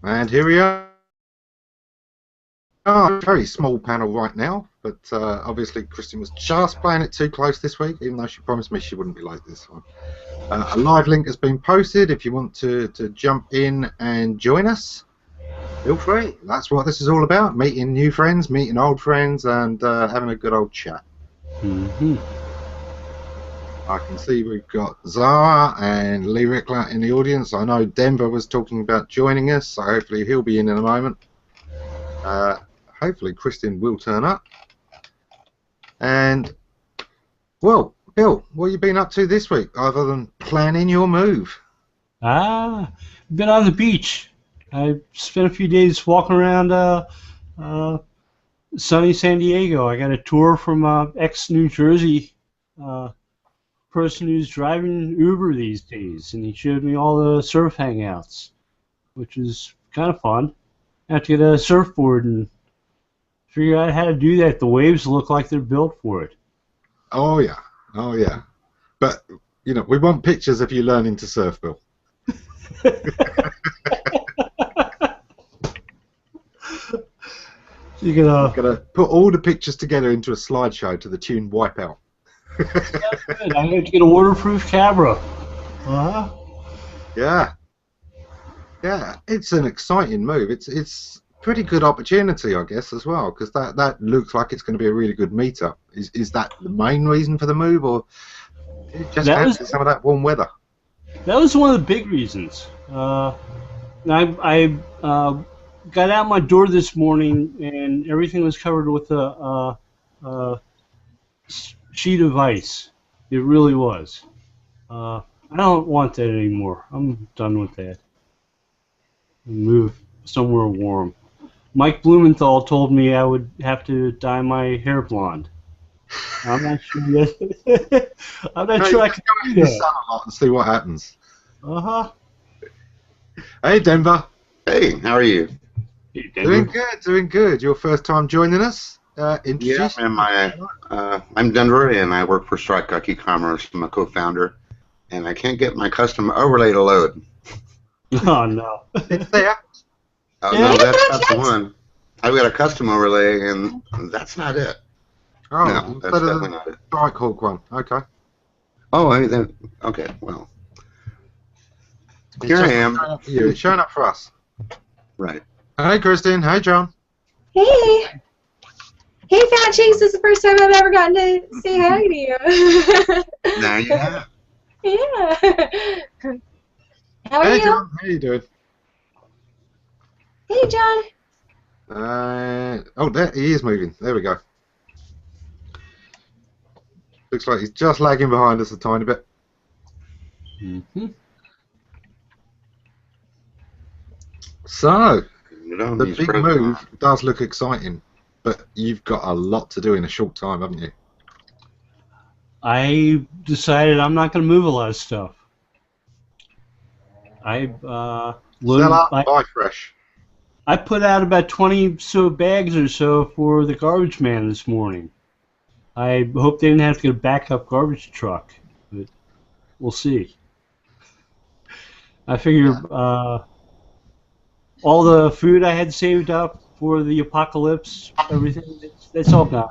And here we are. A very small panel right now, but obviously Kristin was just playing it too close this week, even though she promised me she wouldn't be like this one. A live link has been posted if you want to jump in and join us. Feel free. That's what this is all about, meeting new friends, meeting old friends, and having a good old chat. Mm-hmm. I can see we've got Zara and Lee Rickler in the audience. I know Denver was talking about joining us, so hopefully he'll be in a moment. Hopefully Kristin will turn up. And, well, Bill, what have you been up to this week, other than planning your move? Been on the beach. I spent a few days walking around sunny San Diego. I got a tour from ex-New Jersey person who's driving Uber these days, and he showed me all the surf hangouts, which is kind of fun. I have to get a surfboard and figure out how to do that. The waves look like they're built for it. Oh yeah, oh yeah. But you know, we want pictures of you learning to surf, Bill. You're gonna put all the pictures together into a slideshow to the tune Wipeout. That's good. I'm going to get a waterproof camera. Yeah. Yeah, it's an exciting move. It's pretty good opportunity, I guess, as well, because that looks like it's going to be a really good meetup. Is that the main reason for the move, or just fancy some of that warm weather? That was one of the big reasons. I got out my door this morning, and everything was covered with a sheet of ice. It really was. I don't want that anymore. I'm done with that. Move somewhere warm. Mike Blumenthal told me I would have to dye my hair blonde. I'm not sure that. I'm not sure I can do that. Sun a lot and see what happens. Hey, Denver. Hey, how are you? Hey, Denver. Doing good. Your first time joining us? Yeah, I'm Denver, and I work for Strike Gucky Commerce. I'm a co-founder, and I can't get my custom overlay to load. Oh, no. It's there. Oh, no, that's not the one. I've got a custom overlay, and that's not it. Oh, no, that's definitely not it. Strike Hawk one. Okay. Oh, okay, well. Here I am. It's showing up for us. Right. Hey, Kristin. Hey, John. Hey. Hey, Fat Cheeks. This is the first time I've ever gotten to say hi to you. Now you have. Yeah. How are Hey, you? John. How you doing? Hey, John. Oh, there he is moving. There we go. Looks like he's just lagging behind us a tiny bit. Mm-hmm. So, the big move move does look exciting, but you've got a lot to do in a short time, haven't you? I decided I'm not going to move a lot of stuff. Sell out, buy fresh. I put out about 20 bags or so for the garbage man this morning. I hope they didn't have to get a backup garbage truck, but we'll see. I figure all the food I had saved up for the apocalypse, everything, that's all gone.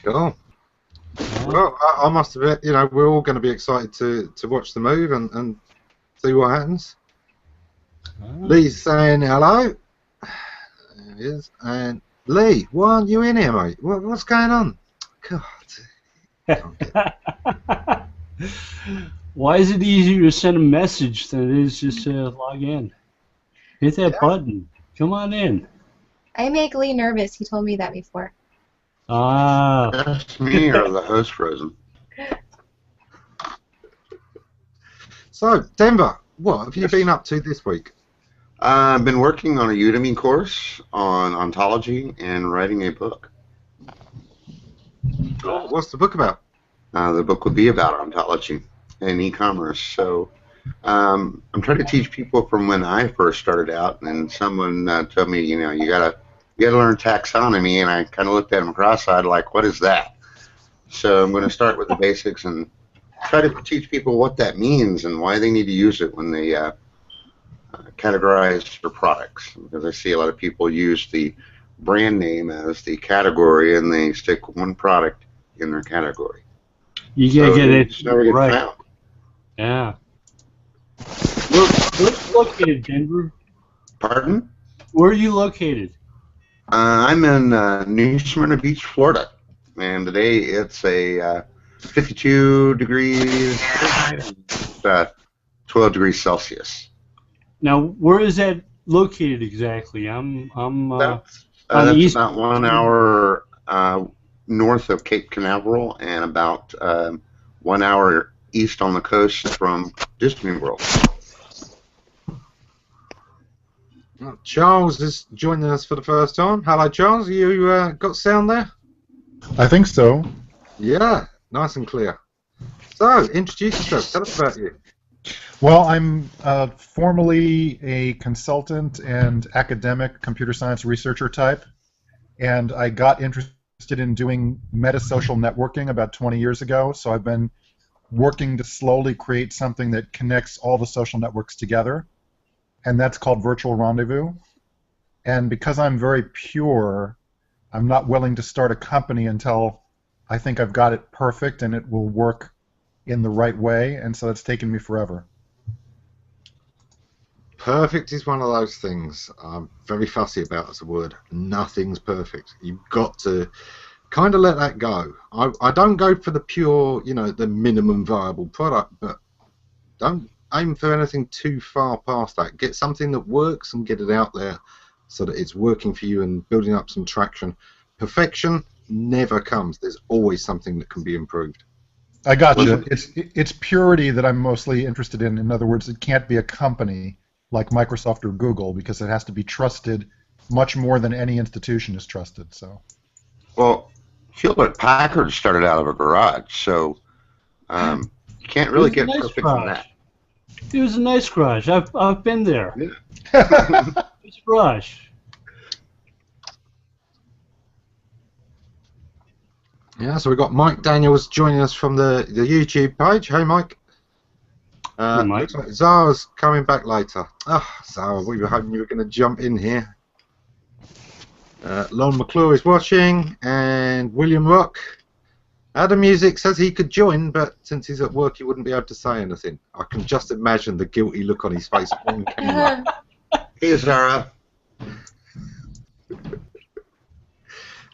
Cool. Well, I must admit, you know, we're all going to be excited to watch the move and see what happens. Lee's saying hello. There he is. And Lee, why aren't you in here, mate? What's going on? God. Why is it easier to send a message than it is just to log in? Hit that button. Come on in. I make Lee nervous. He told me that before. That's me or the host frozen. So, Denver, what have you been up to this week? I've been working on a Udemy course on ontology and writing a book. What's the book about? The book would be about ontology and e-commerce. So I'm trying to teach people from when I first started out, and someone told me, you know, you gotta learn taxonomy, and I kind of looked at him cross-eyed like, what is that? So I'm going to start with the basics and try to teach people what that means and why they need to use it when they categorized for products, because I see a lot of people use the brand name as the category and they stick one product in their category. You gotta get it Just never get right. found. Yeah. Where's you located, Denver? Pardon? Where are you located? I'm in New Smyrna Beach, Florida, and today it's a 52 degrees Fahrenheit and 12 degrees Celsius. Now, where is that located exactly? I'm That's on the east. about 1 hour north of Cape Canaveral and about 1 hour east on the coast from Disney World. Charles is joining us for the first time. Hello, Charles. You got sound there? I think so. Yeah, nice and clear. So, introduce yourself. Tell us about you. Well, I'm formerly a consultant and academic computer science researcher type, and I got interested in doing metasocial networking about 20 years ago, so I've been working to slowly create something that connects all the social networks together, and that's called Virtual Rendezvous. And because I'm very pure, I'm not willing to start a company until I think I've got it perfect and it will work in the right way, and so it's taken me forever. Perfect is one of those things I'm very fussy about as a word. Nothing's perfect. You've got to kind of let that go. I don't go for the pure, the minimum viable product, but don't aim for anything too far past that. Get something that works and get it out there so that it's working for you and building up some traction. Perfection never comes. There's always something that can be improved. I got you. It's purity that I'm mostly interested in. In other words, it can't be a company like Microsoft or Google because it has to be trusted much more than any institution is trusted. So, well, Hewlett-Packard started out of a garage, so you can't really get perfect from that. It was a nice garage. I've been there. Yeah. It's a garage. Yeah, so we've got Mike Daniels joining us from the YouTube page. Hey, Mike. Hey, Mike. Looks like Zara's coming back later. Zara, we were hoping you were going to jump in here. Lon McClure is watching, and William Rock. Adam Music says he could join, but since he's at work, he wouldn't be able to say anything. I can just imagine the guilty look on his face on camera. Hey, Zara.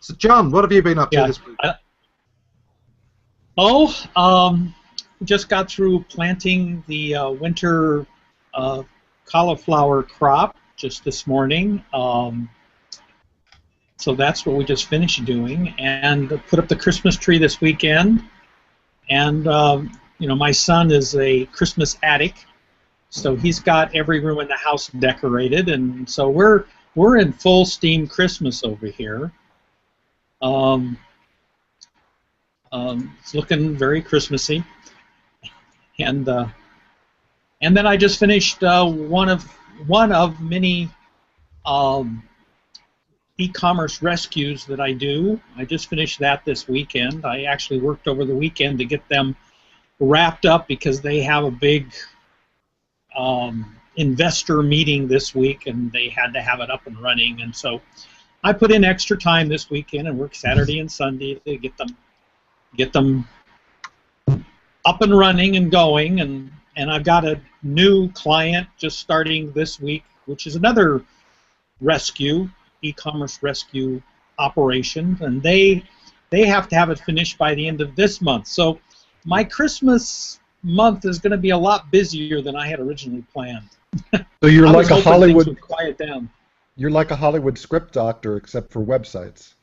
So, John, what have you been up to this week? Just got through planting the winter cauliflower crop just this morning. So that's what we just finished doing, and put up the Christmas tree this weekend. And my son is a Christmas addict, so he's got every room in the house decorated, and so we're in full steam Christmas over here. It's looking very Christmassy, and then I just finished one of many e-commerce rescues that I do. I just finished that this weekend. I actually worked over the weekend to get them wrapped up because they have a big investor meeting this week, and they had to have it up and running, and so I put in extra time this weekend and worked Saturday and Sunday to get them up and running and going, and I've got a new client just starting this week, which is another rescue, e-commerce rescue operation, and they have to have it finished by the end of this month. So my Christmas month is going to be a lot busier than I had originally planned. So you're like a Hollywood. Things would quiet down. You're like a Hollywood script doctor, except for websites.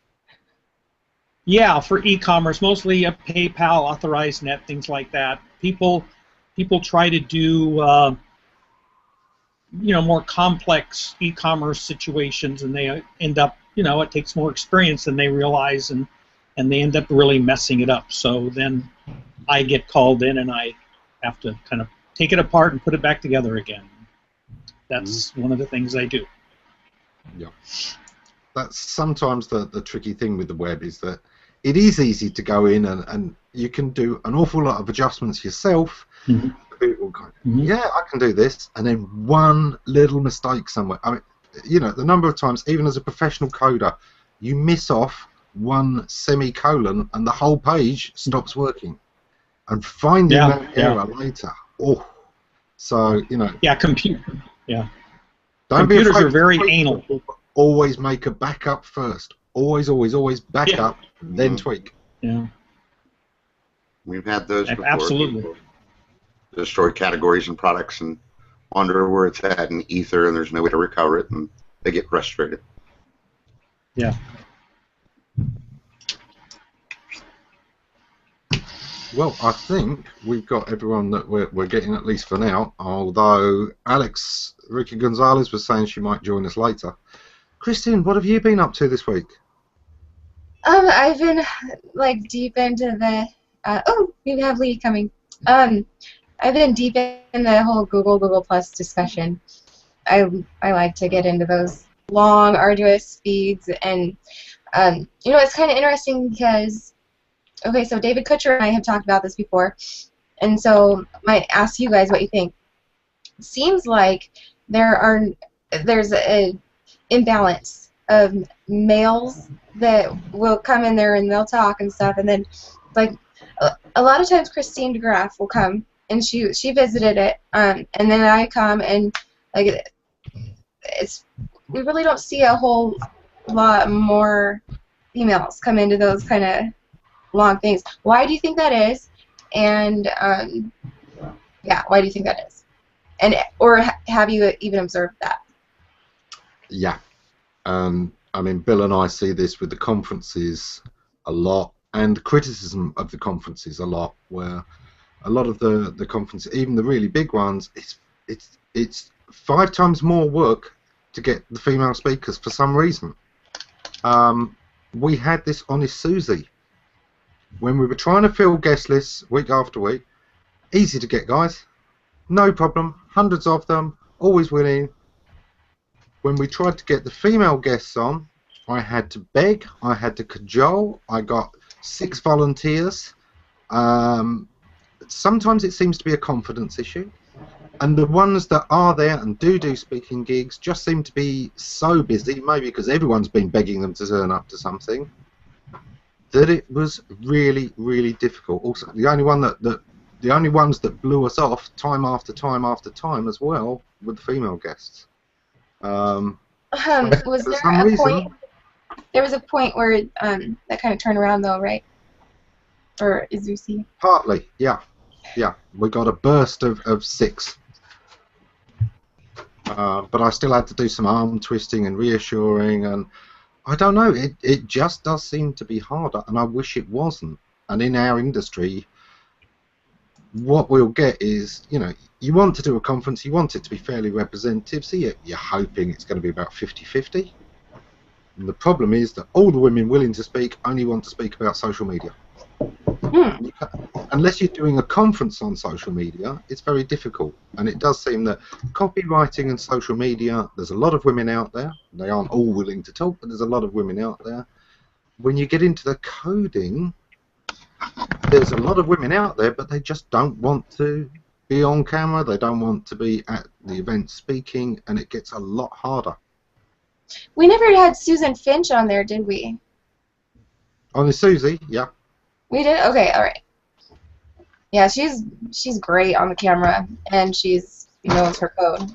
Yeah, for e-commerce, mostly a PayPal, Authorized Net, things like that. People try to do more complex e-commerce situations, and they end up, it takes more experience than they realize, and they end up really messing it up. So then I get called in, and I have to kind of take it apart and put it back together again. That's one of the things I do. Yeah. That's sometimes the tricky thing with the web is that it is easy to go in and you can do an awful lot of adjustments yourself. Mm-hmm. People go, yeah, I can do this, and then one little mistake somewhere. I mean, you know, the number of times, even as a professional coder, you miss off one semicolon and the whole page stops working. And finding that error later, so, you know. Yeah, don't computers be are very anal. Always make a backup first. Always back up, then tweak. Yeah. We've had those before. Absolutely. People destroy categories and products and wonder where it's at in ether, and there's no way to recover it, and they get frustrated. Yeah. Well, I think we've got everyone that we're getting, at least for now, although Alex Ricky Gonzalez was saying she might join us later. Kristin, what have you been up to this week? I've been like deep into the oh, we have Lee coming. I've been deep in the whole Google Plus discussion. I like to get into those long, arduous feeds, and you know, it's kind of interesting because, okay, so David Kutcher and I have talked about this before, and so I might ask you guys what you think. It seems like there's an imbalance of males that will come in there and they'll talk and stuff, and then like a lot of times Christine DeGraff will come and she visited it, and then I come and like we really don't see a whole lot more females come into those kind of long things. Why do you think that is? And yeah, why do you think that is? And or have you even observed that? Yeah, I mean, Bill and I see this with the conferences a lot, and criticism of the conferences a lot, where a lot of the conferences, even the really big ones, it's 5 times more work to get the female speakers for some reason. We had this Honest Susie when we were trying to fill guest lists week after week. Easy to get, guys, no problem, hundreds of them, always willing. When we tried to get the female guests on, I had to beg, I had to cajole, I got 6 volunteers. Sometimes it seems to be a confidence issue, and the ones that are there and do speaking gigs just seem to be so busy, maybe because everyone's been begging them to turn up to something, that it was really, really difficult. Also, the only ones that blew us off time after time after time as well were the female guests. Was there a point? There was a point where that kind of turned around, though, right? Or Izusi? Partly, yeah. Yeah, we got a burst of 6. But I still had to do some arm twisting and reassuring, and I don't know, it just does seem to be harder, and I wish it wasn't. And in our industry, what we'll get is, you know, you want to do a conference, you want it to be fairly representative, so you're hoping it's going to be about 50-50. And the problem is that all the women willing to speak only want to speak about social media. Unless you're doing a conference on social media, it's very difficult. And it does seem that copywriting and social media, there's a lot of women out there. They aren't all willing to talk, but there's a lot of women out there. When you get into the coding, there's a lot of women out there, but they just don't want to be on camera. They don't want to be at the event speaking, and it gets a lot harder. We never had Susan Finch on there, did we? On the Susie, yeah. We did? Okay, all right. Yeah, she's great on the camera, and she knows her code.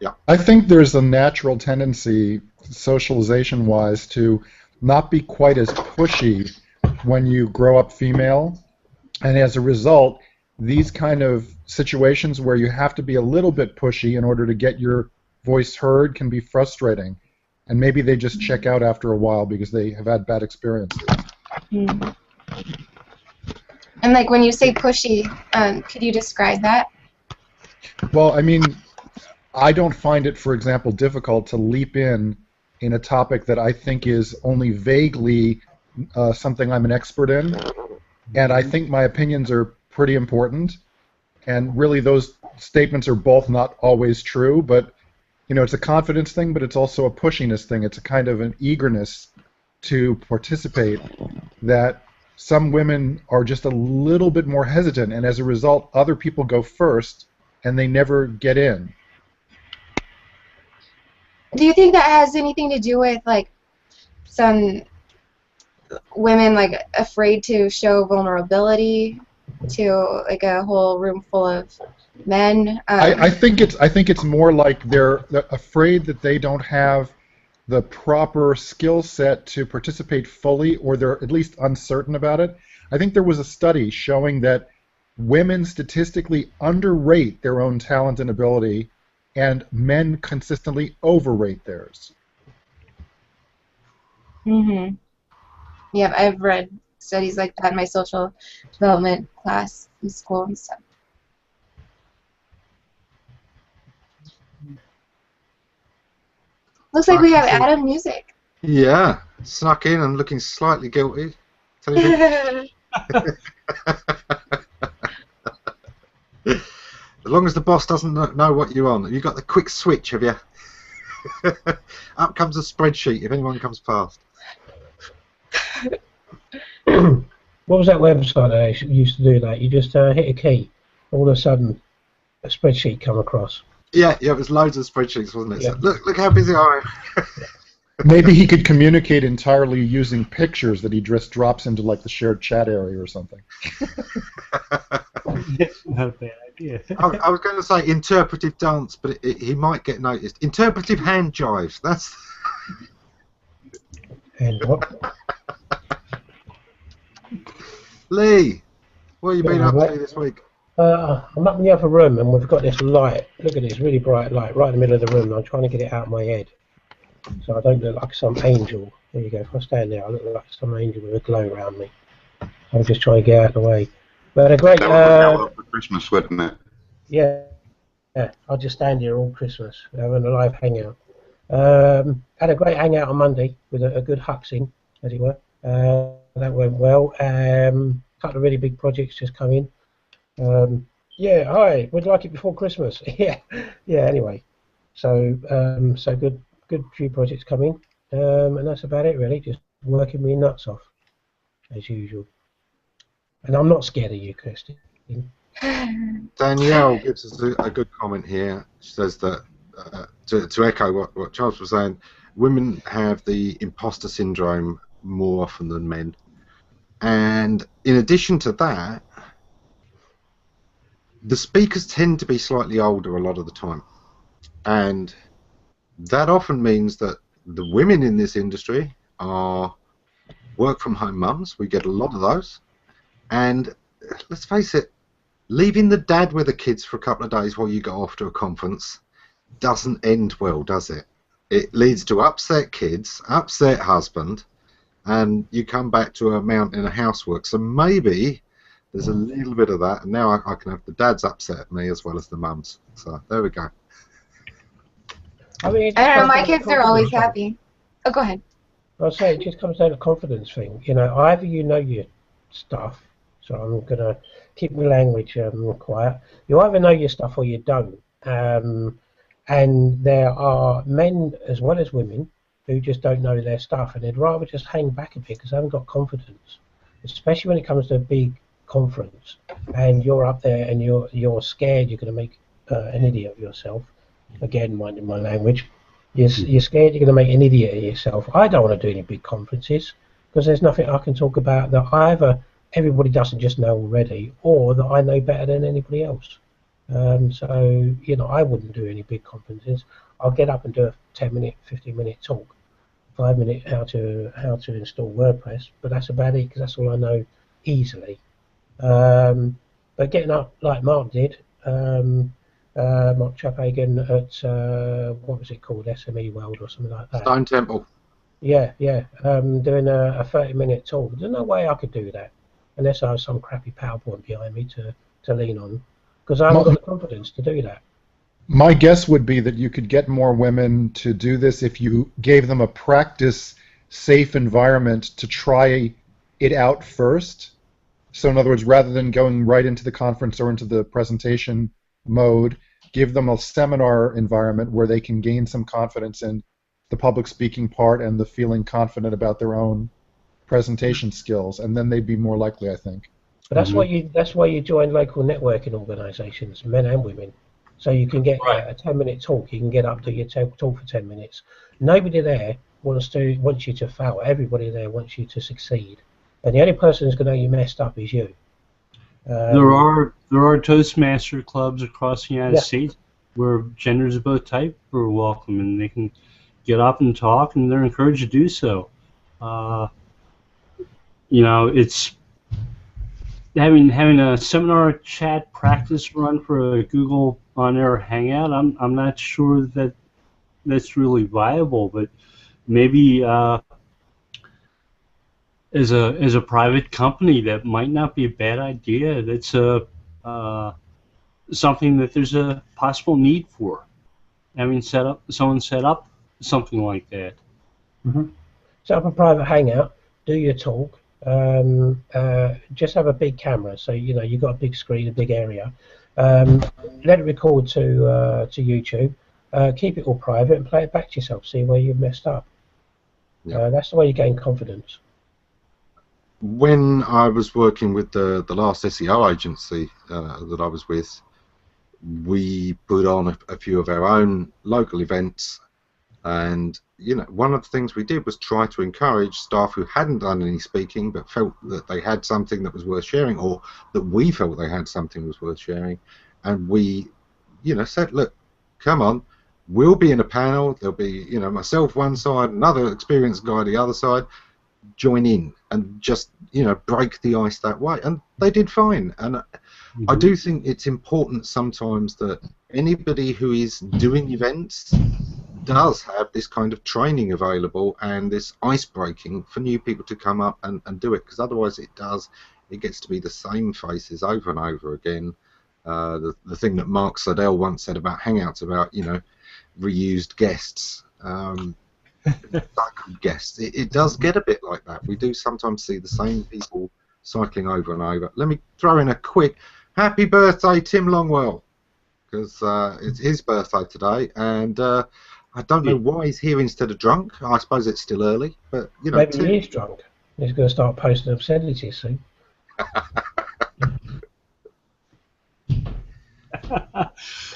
Yeah. I think there's a natural tendency, socialization-wise, to not be quite as pushy when you grow up female, and as a result, these kind of situations where you have to be a little bit pushy in order to get your voice heard can be frustrating, and maybe they just check out after a while because they have had bad experiences. And like when you say pushy, could you describe that? Well, I mean, I don't find it, for example, difficult to leap in a topic that I think is only vaguely something I'm an expert in, and I think my opinions are pretty important, and really those statements are both not always true, but you know, it's a confidence thing, but it's also a pushiness thing. It's a kind of an eagerness to participate that some women are just a little bit more hesitant, and as a result, other people go first, and they never get in. Do you think that has anything to do with like some women like afraid to show vulnerability to like a whole room full of men? I think it's more like they're afraid that they don't have the proper skill set to participate fully, or they're at least uncertain about it. I think there was a study showing that women statistically underrate their own talent and ability, and men consistently overrate theirs. Mm-hmm. Yeah, I've read studies like that in my social development class in school and stuff. Looks like we have Adam music. Yeah, snuck in and looking slightly guilty. Tell you as long as the boss doesn't know what you're on. Have you got the quick switch, have you? Up comes a spreadsheet if anyone comes past. What was that website that used to do that? You just hit a key, all of a sudden a spreadsheet come across. Yeah, it was loads of spreadsheets, wasn't it? Yeah. So, look how busy I am. Maybe he could communicate entirely using pictures that he just drops into like the shared chat area or something. Not a bad idea. I was going to say interpretive dance, but he might get noticed. Interpretive hand jives. That's. And what? Lee, what have you been Yeah, up right. to this week? I'm up in the other room and we've got this light. Look at this really bright light right in the middle of the room. And I'm trying to get it out of my head so I don't look like some angel. There you go. If I stand there, I look like some angel with a glow around me. I'm just trying to get out of the way. But a great. That would work out for Christmas, wouldn't it? Yeah, I'll just stand here all Christmas having a live hangout. Had a great hangout on Monday with a good huxing, as it were. That went well. Couple of really big projects just come in. Yeah, hi. Would like it before Christmas. yeah. Anyway, so good few projects come in, and that's about it really. Just working me nuts off, as usual. And I'm not scared of you, Kristin. Danielle gives us a good comment here. She says that to echo what Charles was saying, women have the imposter syndrome more often than men. And in addition to that, the speakers tend to be slightly older a lot of the time. And that often means that the women in this industry are work-from-home mums. We get a lot of those. And let's face it, leaving the dad with the kids for a couple of days while you go off to a conference doesn't end well, does it? It leads to upset kids, upset husband, and you come back to a mountain of housework. So maybe there's a little bit of that, and now I can have the dads upset at me as well as the mums. So there we go. I mean, I don't know, my kids are always happy. Oh, go ahead. I'll say it just comes down to confidence thing. You know, either you know your stuff, so I'm going to keep my language quiet. You either know your stuff or you don't. And there are men as well as women who just don't know their stuff, and they'd rather just hang back a bit because they haven't got confidence, especially when it comes to a big conference and you're up there and you're scared you're going to make an idiot of yourself. Again, minding my language. You're scared you're going to make an idiot of yourself. I don't want to do any big conferences because there's nothing I can talk about that either everybody doesn't just know already or that I know better than anybody else. So, you know, I wouldn't do any big conferences. I'll get up and do a 10-minute, 15-minute talk, 5-minute how to install WordPress, but that's about it because that's all I know easily. But getting up like Mark did, Mark Chaphagen at what was it called, SME World or something like that. Stone Temple. Yeah. Doing a 30-minute talk. There's no way I could do that unless I have some crappy PowerPoint behind me to lean on, because I haven't got the confidence to do that. My guess would be that you could get more women to do this if you gave them a practice-safe environment to try it out first. So in other words, rather than going right into the conference or into the presentation mode, give them a seminar environment where they can gain some confidence in the public speaking part and the feeling confident about their own presentation skills, and then they'd be more likely, I think. But that's why you join local networking organisations, men and women. So you can get a 10-minute talk. You can get up to your talk for 10 minutes. Nobody there wants you to fail. Everybody there wants you to succeed. And the only person who's going to know you messed up is you. There are Toastmaster clubs across the United States where genders of both type are welcome, and they can get up and talk, and they're encouraged to do so. It's having a seminar chat practice run for a Google on-air Hangout. I'm not sure that that's really viable, but maybe as a private company, that might not be a bad idea. That's something that there's a possible need for. Having someone set up something like that. Mm-hmm. Set up a private Hangout. Do your talk. Just have a big camera, so you've got a big screen, a big area. Let it record to YouTube. Keep it all private and play it back to yourself. See where you've messed up. Yep. That's the way you gain confidence. When I was working with the last SEO agency that I was with, we put on a few of our own local events, and one of the things we did was try to encourage staff who hadn't done any speaking but felt that they had something that was worth sharing, or that we felt they had something that was worth sharing, and we said, look, come on, we'll be in a panel, there'll be myself one side, another experienced guy the other side, join in and just break the ice that way, and they did fine. And I do think it's important sometimes that anybody who is doing events does have this kind of training available and this ice breaking for new people to come up and do it, because otherwise it gets to be the same faces over and over again. The thing that Mark Slidell once said about Hangouts, about reused guests, cycled guests, it does get a bit like that. We do sometimes see the same people cycling over and over. Let me throw in a quick happy birthday, Tim Longwell, because it's his birthday today, and I don't know why he's here instead of drunk. I suppose it's still early, but maybe Tim, he is drunk. He's going to start posting obscenities soon.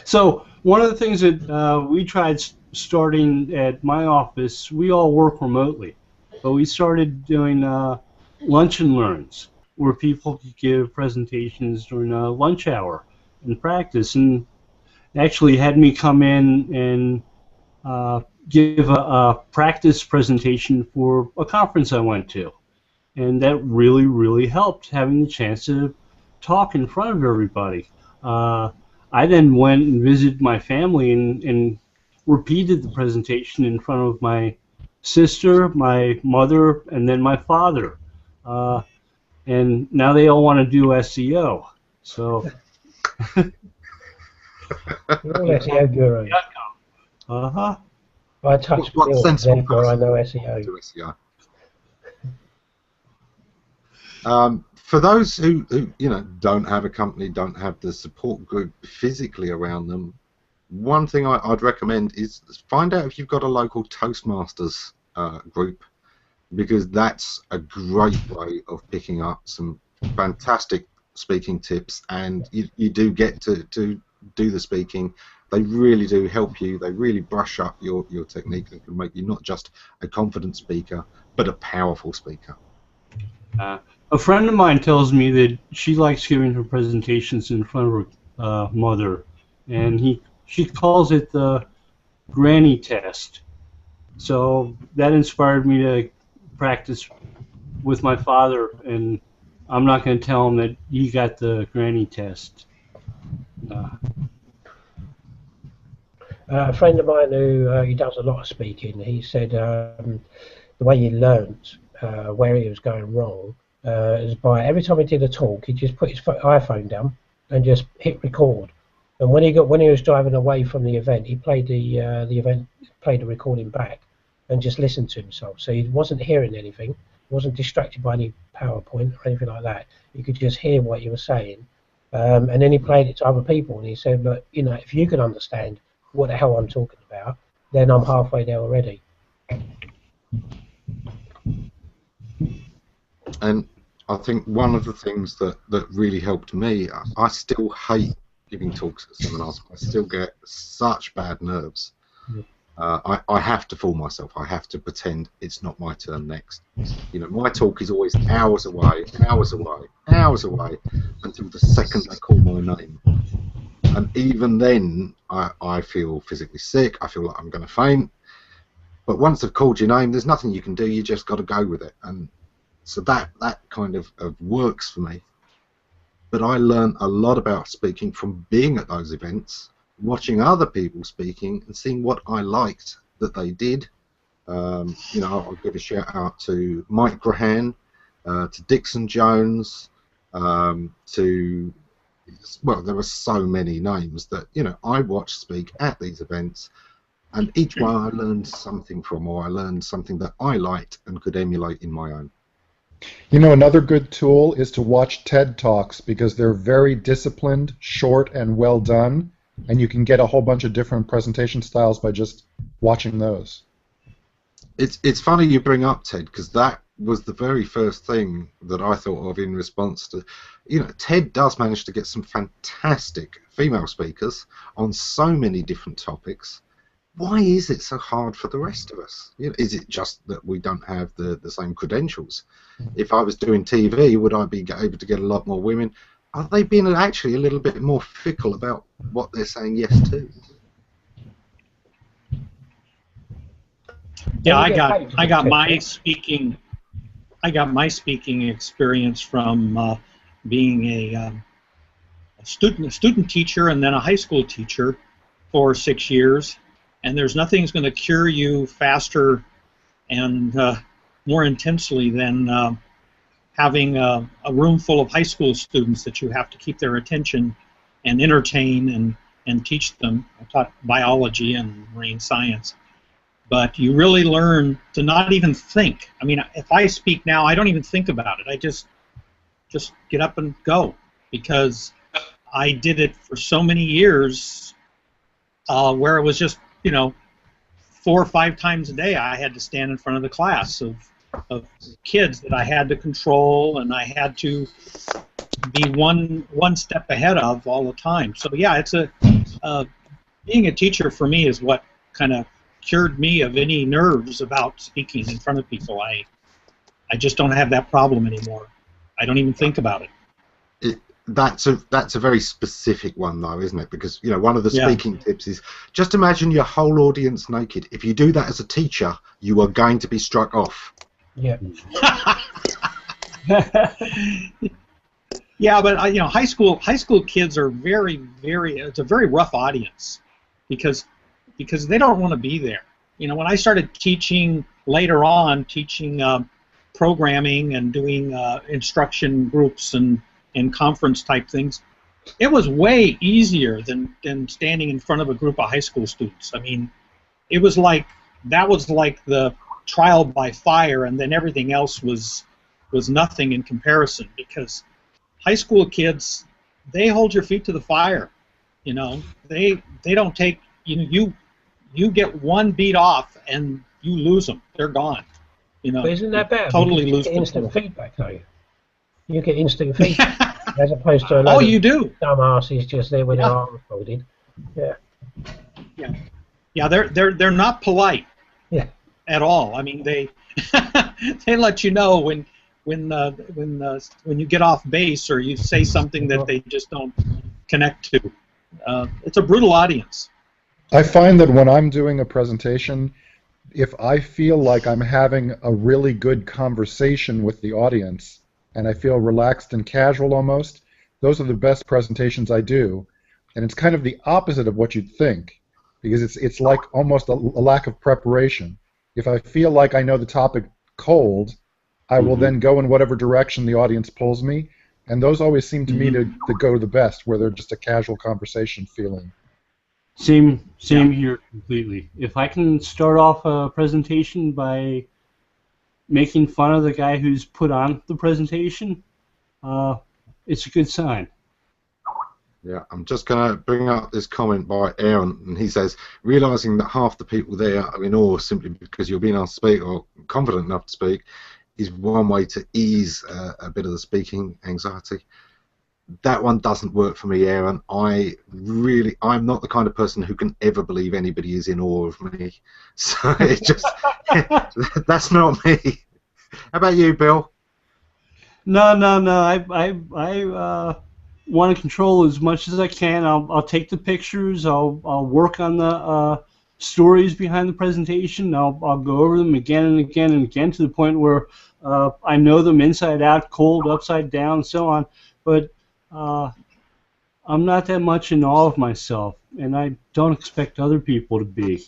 So one of the things that we tried starting at my office, we all work remotely, but we started doing lunch and learns, where people could give presentations during a lunch hour and practice, and actually had me come in and give a practice presentation for a conference I went to, and that really, really helped, having the chance to talk in front of everybody. I then went and visited my family and repeated the presentation in front of my sister, my mother, and then my father. And now they all want to do SEO. So. You're all SEO gurus. Uh-huh. I touch build, therefore I know SEO. For those who don't have a company, don't have the support group physically around them, one thing I'd recommend is find out if you've got a local Toastmasters group, because that's a great way of picking up some fantastic speaking tips, and you do get to do the speaking. They really do help you. They really brush up your technique and can make you not just a confident speaker, but a powerful speaker. A friend of mine tells me that she likes giving her presentations in front of her mother, and she calls it the granny test. So that inspired me to practice with my father, and I'm not going to tell him that he got the granny test. A friend of mine who he does a lot of speaking, he said the way he learned where he was going wrong is by every time he did a talk, he just put his iPhone down and just hit record. And when he was driving away from the event, he played the recording back and just listened to himself. So he wasn't hearing anything, he wasn't distracted by any PowerPoint or anything like that. You could just hear what he was saying, and then he played it to other people. And he said, look, if you can understand what the hell I'm talking about, then I'm halfway there already. And I think one of the things that really helped me, I still hate giving talks at seminars. I still get such bad nerves. I have to fool myself. I have to pretend it's not my turn next. You know, my talk is always hours away, hours away, hours away, until the second they call my name. And even then, I feel physically sick. I feel like I'm going to faint. But once they've called your name, there's nothing you can do. You just got to go with it. And so that kind of works for me. But I learned a lot about speaking from being at those events, watching other people speaking, and seeing what I liked that they did. You know, I'll give a shout out to Mike Grahan, to Dixon Jones, to, well, there were so many names that, you know, I watched speak at these events, and each one I learned something from, or I learned something that I liked and could emulate in my own. You know, another good tool is to watch TED Talks, because they're very disciplined, short, and well done, and you can get a whole bunch of different presentation styles by just watching those. It's funny you bring up TED, because that was the very first thing that I thought of in response to, you know, TED does manage to get some fantastic female speakers on so many different topics. Why is it so hard for the rest of us? You know, is it just that we don't have the same credentials? If I was doing TV, would I be able to get a lot more women? Are they being actually a little bit more fickle about what they're saying yes to? Yeah, I got my speaking experience from being a student teacher and then a high school teacher for 6 years. And there's nothing that's going to cure you faster and more intensely than having a room full of high school students that you have to keep their attention and entertain and teach them. I taught biology and marine science. But you really learn to not even think. I mean, if I speak now, I don't even think about it. I just get up and go, because I did it for so many years where it was just, you know, 4 or 5 times a day I had to stand in front of the class of kids that I had to control, and I had to be one step ahead of all the time. So yeah, it's being a teacher for me is what kind of cured me of any nerves about speaking in front of people. I just don't have that problem anymore. I don't even think about it. That's a very specific one, though, isn't it? Because, you know, one of the speaking tips is just imagine your whole audience naked. If you do that as a teacher, you are going to be struck off. Yeah. Yeah, but you know, high school kids are it's a very rough audience, because they don't want to be there. You know, when I started teaching later on, programming and doing instruction groups and conference type things, it was way easier than standing in front of a group of high school students. I mean, it was like the trial by fire, and then everything else was nothing in comparison, because high school kids, they hold your feet to the fire. You know, they don't take, you know, you get one beat off and you lose them. They're gone. You know, but isn't that bad? Totally you lose get instant control. feedback, though. You get instant feedback as opposed to a Oh, lot you of do. dumbasses just there with their arms folded. Yeah. Yeah, they're not polite. Yeah. At all. I mean, they they let you know when you get off base, or you say something that they just don't connect to. It's a brutal audience. I find that when I'm doing a presentation, if I feel like I'm having a really good conversation with the audience, and I feel relaxed and casual almost, those are the best presentations I do. And it's kind of the opposite of what you'd think, because it's like almost a lack of preparation. If I feel like I know the topic cold, I will then go in whatever direction the audience pulls me, and those always seem to me to go the best, where they're just a casual conversation feeling. Same here completely. If I can start off a presentation by making fun of the guy who's put on the presentation, it's a good sign. Yeah, I'm just going to bring up this comment by Aaron, and he says, realising that half the people there are in awe simply because you're being asked to speak or confident enough to speak is one way to ease a bit of the speaking anxiety. That one doesn't work for me, Aaron. I'm not the kind of person who can ever believe anybody is in awe of me. So it just, that's not me. How about you, Bill? No. I want to control as much as I can. I'll take the pictures. I'll work on the stories behind the presentation. I'll go over them again and again and again to the point where I know them inside out, cold, upside down, and so on. But I'm not that much in awe of myself, and I don't expect other people to be.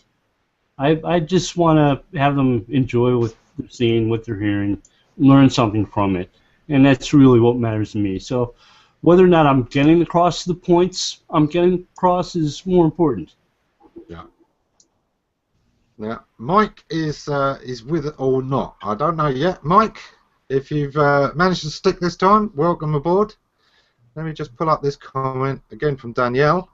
I just want to have them enjoy what they're seeing, what they're hearing, learn something from it, and that's really what matters to me. So whether or not I'm getting across the points I'm getting across is more important. Yeah. Now, Mike is with it or not. I don't know yet. Mike, if you've managed to stick this time, welcome aboard. Let me just pull up this comment again from Danielle.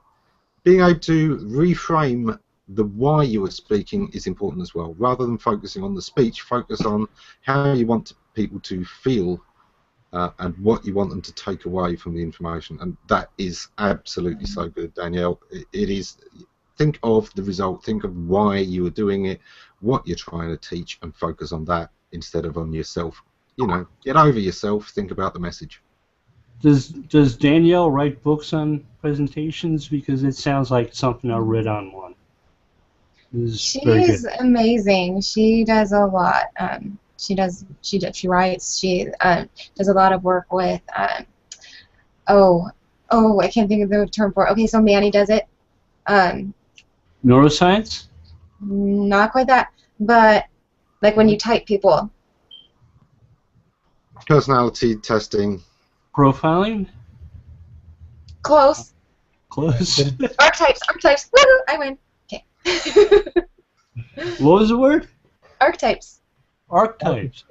Being able to reframe the why you were speaking is important as well. Rather than focusing on the speech, focus on how you want people to feel and what you want them to take away from the information. And that is absolutely so good, Danielle. It is. Think of the result. Think of why you are doing it, what you're trying to teach, and focus on that instead of on yourself. You know, get over yourself. Think about the message. Does Danielle write books on presentations? Because it sounds like something I read on one. She is amazing. She does a lot. She writes. She does a lot of work with. I can't think of the term for it. Okay, so Manny does it. Neuroscience? Not quite that, but like when you type people. Personality testing. Profiling? Close. Close. Archetypes. Woo! I win. Okay. What was the word? Archetypes. Archetypes.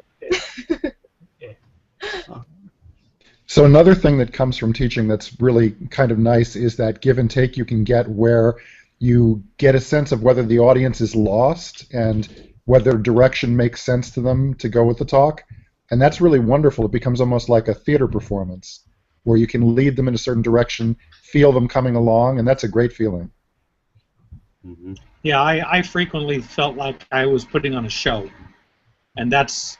So another thing that comes from teaching that's really kind of nice is that give and take you can get where you get a sense of whether the audience is lost and whether direction makes sense to them to go with the talk. And that's really wonderful. It becomes almost like a theater performance where you can lead them in a certain direction, feel them coming along, and that's a great feeling. Mm-hmm. Yeah, I frequently felt like I was putting on a show. And that's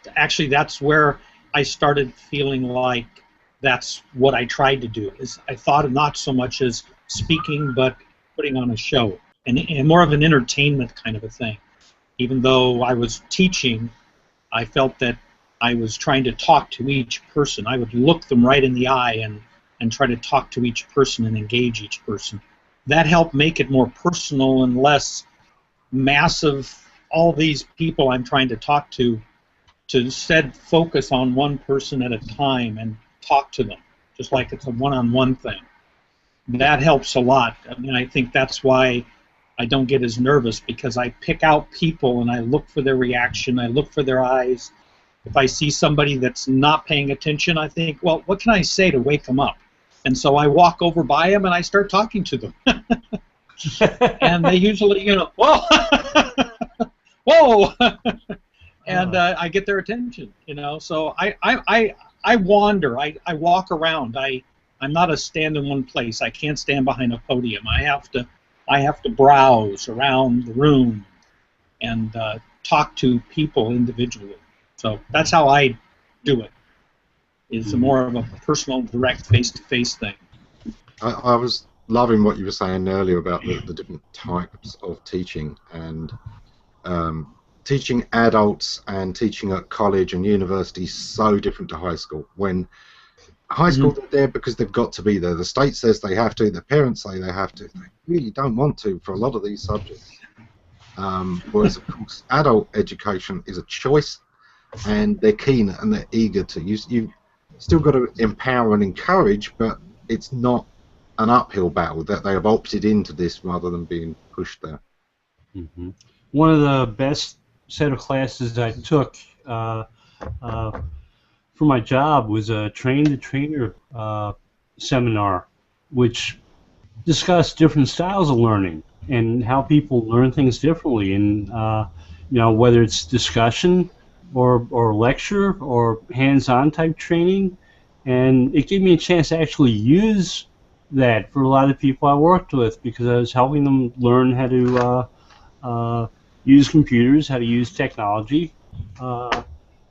where I started feeling like that's what I tried to do. Is I thought of not so much as speaking, but putting on a show, and more of an entertainment kind of a thing. Even though I was teaching, I felt that I was trying to talk to each person. I would look them right in the eye and try to talk to each person and engage each person. That helped make it more personal and less massive, all these people I'm trying to talk to instead focus on one person at a time and talk to them, just like it's a one-on-one thing. That helps a lot. I mean, I think that's why I don't get as nervous, because I pick out people and I look for their reaction, I look for their eyes. If I see somebody that's not paying attention, I think, well, what can I say to wake them up? And so I walk over by them and I start talking to them. And they usually, whoa, whoa, and I get their attention, So I wander, I walk around. I'm not a stand in one place. I can't stand behind a podium. I have to browse around the room and talk to people individually. So that's how I do it. It's more of a personal, direct, face-to-face thing. I was loving what you were saying earlier about the different types of teaching, and teaching adults and teaching at college and university is so different to high school. When high school, they're there because they've got to be there. The state says they have to. The parents say they have to. They really don't want to for a lot of these subjects. Whereas, of course, adult education is a choice, and they're keen and they're eager to. You've still got to empower and encourage, but it's not an uphill battle. That they have opted into this rather than being pushed there. Mm-hmm. One of the best set of classes I took for my job was a train-the-trainer seminar, which discussed different styles of learning and how people learn things differently, and whether it's discussion, or lecture or hands-on type training, and it gave me a chance to actually use that for a lot of people I worked with, because I was helping them learn how to use computers, how to use technology. I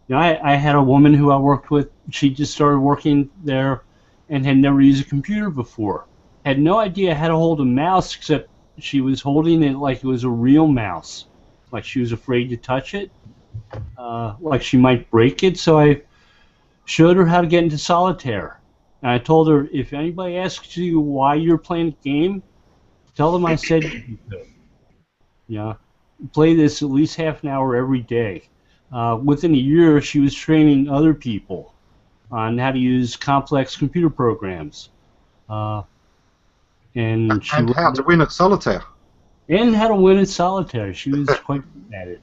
had a woman who I worked with. She just started working there and had never used a computer before. Had no idea how to hold a mouse, except she was holding it like it was a real mouse, like she was afraid to touch it, like she might break it. So I showed her how to get into solitaire. And I told her, if anybody asks you why you're playing a game, tell them I said you could. Play this at least half an hour every day. Within a year, she was training other people on how to use complex computer programs. And how to win at solitaire. And how to win at solitaire. She was quite good at it.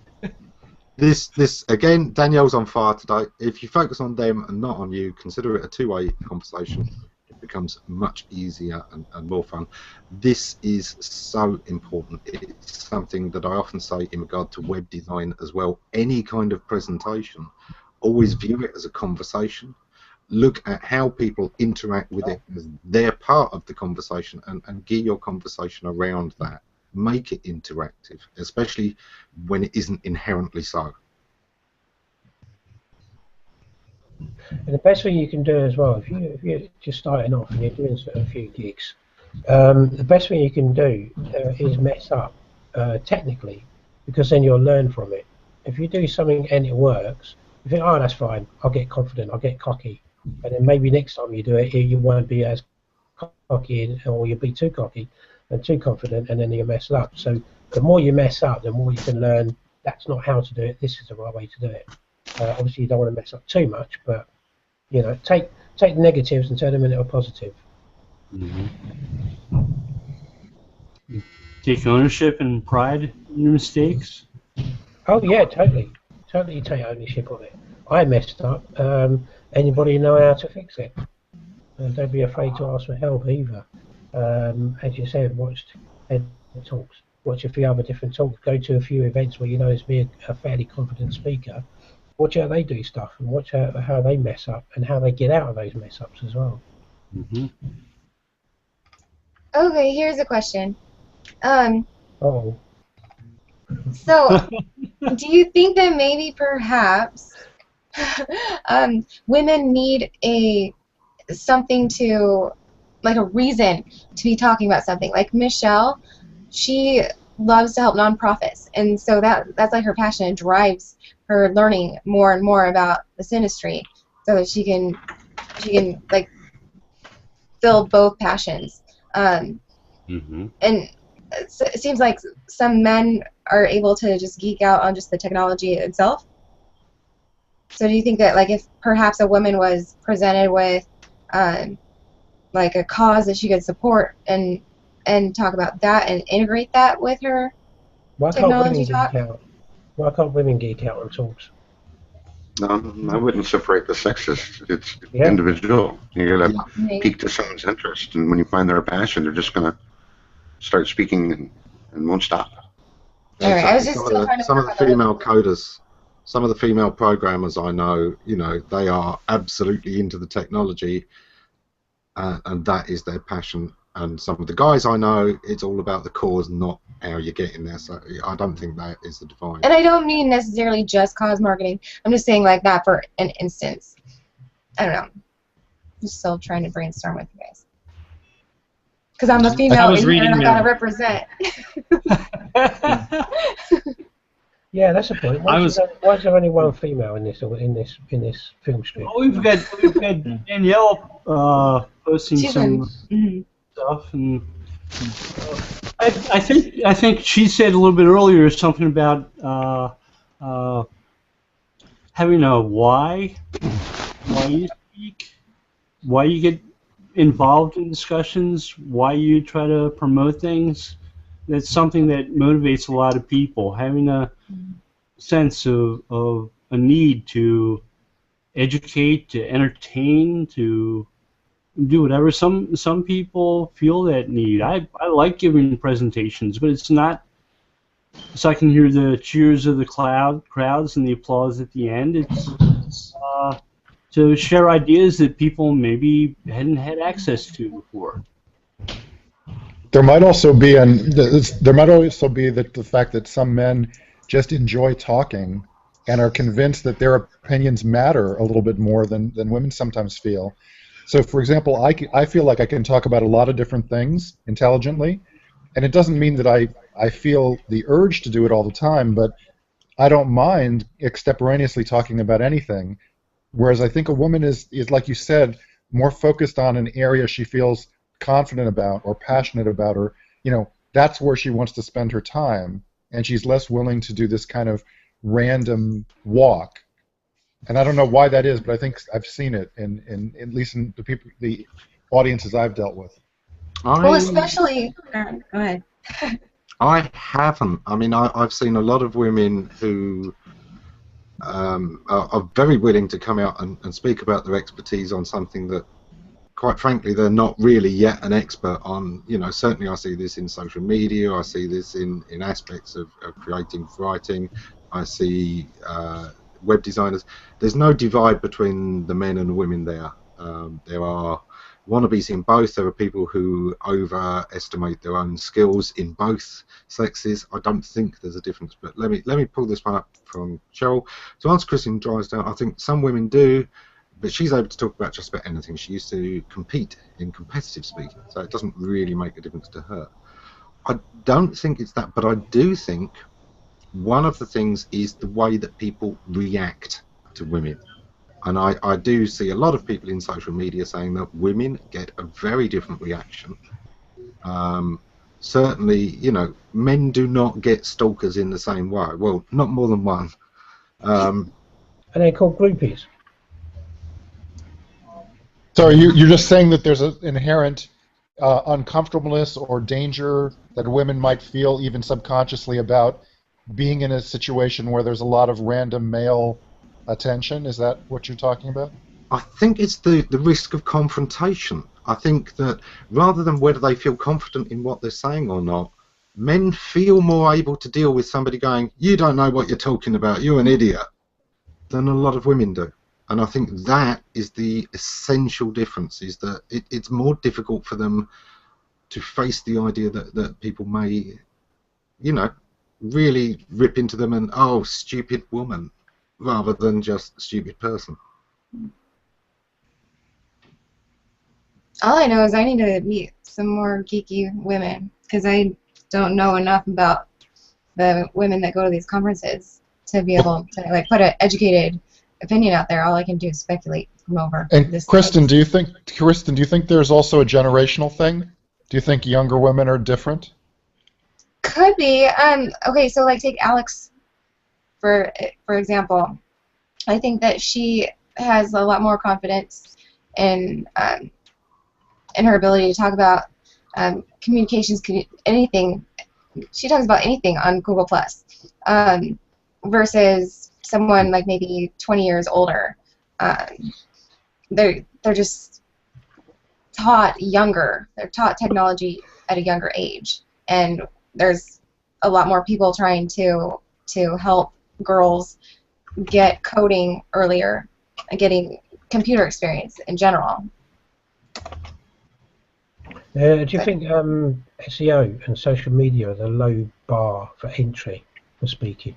This again, Danielle's on fire today. If you focus on them and not on you, consider it a two-way conversation. It becomes much easier and more fun. This is so important. It's something that I often say in regard to web design as well. Any kind of presentation, always view it as a conversation. Look at how people interact with it as they're part of the conversation, and gear your conversation around that. Make it interactive, especially when it isn't inherently so. And the best thing you can do as well, if you're just starting off and you're doing a few gigs, the best thing you can do is mess up technically, because then you'll learn from it. If you do something and it works, you think, oh, that's fine, I'll get confident, I'll get cocky, and then maybe next time you do it, you won't be as cocky, or you'll be too cocky and too confident, and then you mess up. So the more you mess up, the more you can learn that's not how to do it, this is the right way to do it. Obviously you don't want to mess up too much, but take the negatives and turn them into a positive. Mm-hmm. Take ownership and pride in your mistakes. Oh yeah, totally take ownership of it. I messed up. Anybody know how to fix it? Don't be afraid to ask for help either. As you said, watch TED talks, watch a few other different talks, go to a few events where you know there's be a fairly confident speaker. Watch how they do stuff, and watch how they mess up and how they get out of those mess ups as well. Mm-hmm. Okay, here's a question. Oh. So, do you think that maybe perhaps women need something to, like a reason to be talking about something? Like Michelle, she loves to help nonprofits, and so that's like her passion. It drives her learning more and more about this industry, so that she can like fill both passions. Mm-hmm. And it seems like some men are able to just geek out on just the technology itself. So do you think that, like, if perhaps a woman was presented with like a cause that she could support and talk about that and integrate that with her technology talk? Why can't women geek out on talks? I wouldn't separate the sexes. It's individual. You gotta peak to someone's interest, and when you find their passion, they're just gonna start speaking and won't stop. All right, I was just some of the female coders, some of the female programmers I know, they are absolutely into the technology, and that is their passion. And some of the guys I know, it's all about the cause, not how you're getting there. So I don't think that is the divide. And I don't mean necessarily just cause marketing. I'm just saying like that for an instance. I don't know. I'm just still trying to brainstorm with you guys. Because I'm a female and I gotta represent. Yeah, that's a point. Why is there only one female in this film strip? Oh, we've got Danielle posting some stuff, and I think she said a little bit earlier something about having a why you speak, why you get involved in discussions, why you try to promote things. That's something that motivates a lot of people, having a sense of a need to educate, to entertain, to do whatever. Some people feel that need. I like giving presentations, but it's not so I can hear the cheers of the crowds and the applause at the end. It's to share ideas that people maybe hadn't had access to before. There might also be the fact that some men just enjoy talking and are convinced that their opinions matter a little bit more than women sometimes feel. So, for example, I feel like I can talk about a lot of different things intelligently, and it doesn't mean that I feel the urge to do it all the time, but I don't mind extemporaneously talking about anything. Whereas I think a woman is, like you said, more focused on an area she feels confident about or passionate about, or, that's where she wants to spend her time, and she's less willing to do this kind of random walk. And I don't know why that is, but I think I've seen it in at least in the audiences I've dealt with. Well, especially, go ahead. I haven't. I mean, I've seen a lot of women who are very willing to come out and speak about their expertise on something that, quite frankly, they're not really yet an expert on. Certainly I see this in social media, I see this in aspects of creating writing, I see web designers. There's no divide between the men and the women there. There are wannabes in both. There are people who overestimate their own skills in both sexes. I don't think there's a difference, but let me pull this one up from Cheryl. To answer Kristin Drysdale, I think some women do, but she's able to talk about just about anything. She used to compete in competitive speaking, so it doesn't really make a difference to her. I don't think it's that, but I do think one of the things is the way that people react to women. And I do see a lot of people in social media saying that women get a very different reaction. Certainly, men do not get stalkers in the same way. Well, not more than one. Are they called groupies? So you're just saying that there's an inherent uncomfortableness or danger that women might feel even subconsciously about being in a situation where there's a lot of random male attention? Is that what you're talking about? I think it's the risk of confrontation. I think that rather than whether they feel confident in what they're saying or not, men feel more able to deal with somebody going, "You don't know what you're talking about, you're an idiot," than a lot of women do. And I think that is the essential difference, is that it's more difficult for them to face the idea that people may, really rip into them and, "Oh, stupid woman," rather than just stupid person. All I know is I need to meet some more geeky women, because I don't know enough about the women that go to these conferences to be able to put an educated opinion out there. All I can do is speculate from over. And Kristin, do you think there's also a generational thing? Do you think younger women are different? Could be. Okay, so take Alex for example. I think that she has a lot more confidence in her ability to talk about communications, anything. She talks about anything on Google Plus, versus someone maybe 20 years older. They're just taught younger. They're taught technology at a younger age, and there's a lot more people trying to help girls get coding earlier and getting computer experience in general. Do you think SEO and social media are the low bar for entry for speaking?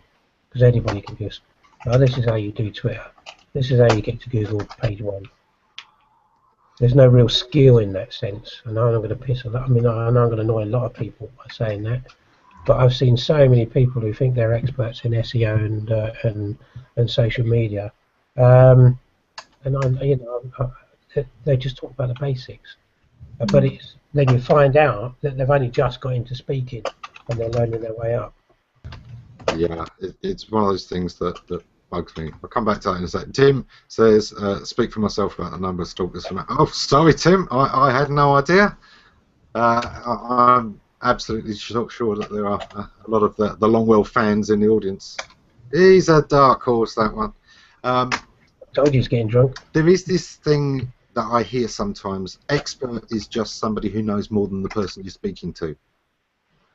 Because anybody can just, this is how you do Twitter. This is how you get to Google page 1. There's no real skill in that sense. I know I'm going to piss a lot. I know I'm going to annoy a lot of people by saying that. But I've seen so many people who think they're experts in SEO and social media, and they just talk about the basics. But then you find out that they've only just got into speaking and they're learning their way up. Yeah, it's one of those things that bugs me. I'll come back to that in a second. Tim says, speak for myself about the number of stalkers. Oh, sorry, Tim, I had no idea. I'm absolutely sure that there are a lot of the Longwell fans in the audience. He's a dark horse, that one. Told you he's getting drunk. There is this thing that I hear sometimes. Expert is just somebody who knows more than the person you're speaking to.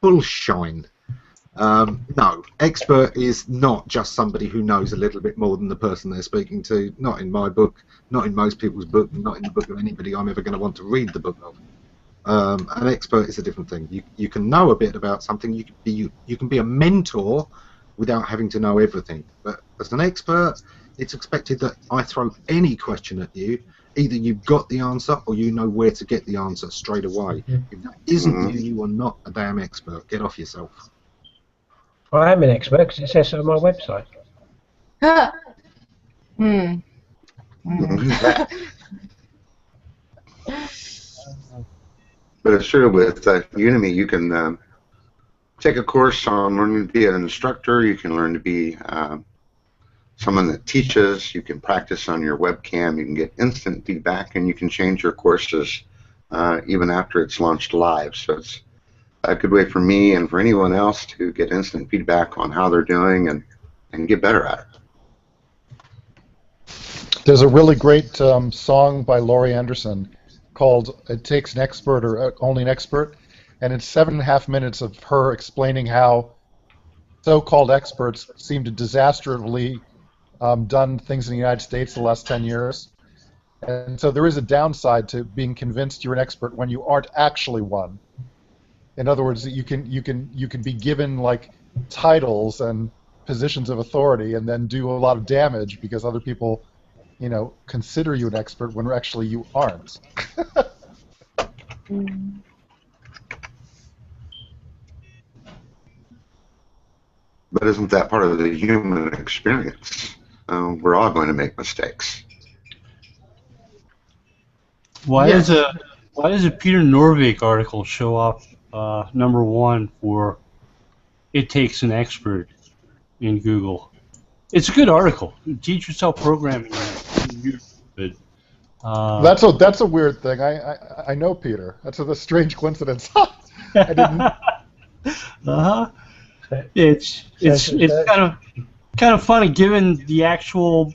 Bullshine. No, expert is not just somebody who knows a little bit more than the person they're speaking to. Not in my book, not in most people's book, not in the book of anybody I'm ever going to want to read the book of. An expert is a different thing. You can know a bit about something. You can be a mentor without having to know everything. But as an expert, it's expected that I throw any question at you. Either you've got the answer or you know where to get the answer straight away. If that isn't you, you are not a damn expert. Get off yourself. I am an expert because it says so on my website. But it's true with Udemy, you can take a course on learning to be an instructor. You can learn to be someone that teaches. You can practice on your webcam. You can get instant feedback, and you can change your courses even after it's launched live. So it's a good way for me and for anyone else to get instant feedback on how they're doing and get better at it. There's a really great song by Laurie Anderson called "It Takes an Expert" or "Only an Expert," and it's 7.5 minutes of her explaining how so-called experts seem to disastrously done things in the United States the last 10 years. And so there is a downside to being convinced you're an expert when you aren't actually one. In other words, you can be given like titles and positions of authority and then do a lot of damage because other people, you know, consider you an expert when actually you aren't. But isn't that part of the human experience? We're all going to make mistakes. Why does a Peter Norvig article show up #1 for "It Takes an Expert" in Google? It's a good article. Teach yourself programming. But That's a weird thing. I know Peter. That's a strange coincidence. I didn't. It's kind of funny given the actual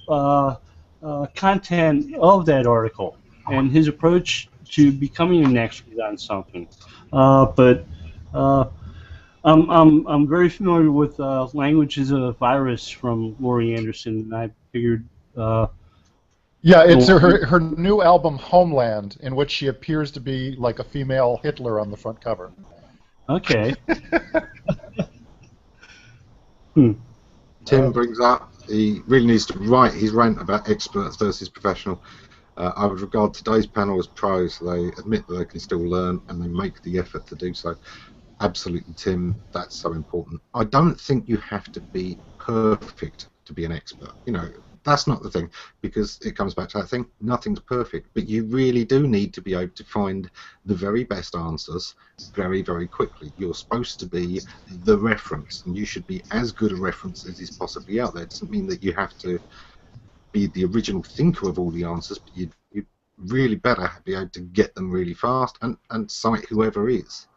content of that article and his approach to becoming an expert on something. But I'm very familiar with Language is a Virus from Laurie Anderson, and I figured. Yeah, it's her new album Homeland, in which she appears to be like a female Hitler on the front cover. Okay. Tim brings up he really needs to write his rant about experts versus professional. I would regard today's panel as pros. They admit that they can still learn and they make the effort to do so. Absolutely, Tim, that's so important. I don't think you have to be perfect to be an expert. You know, that's not the thing, because it comes back to that thing, nothing's perfect, but you really do need to be able to find the very best answers very, very quickly. You're supposed to be the reference, and you should be as good a reference as is possibly out there. It doesn't mean that you have to be the original thinker of all the answers, but you really better be able to get them really fast and cite whoever is.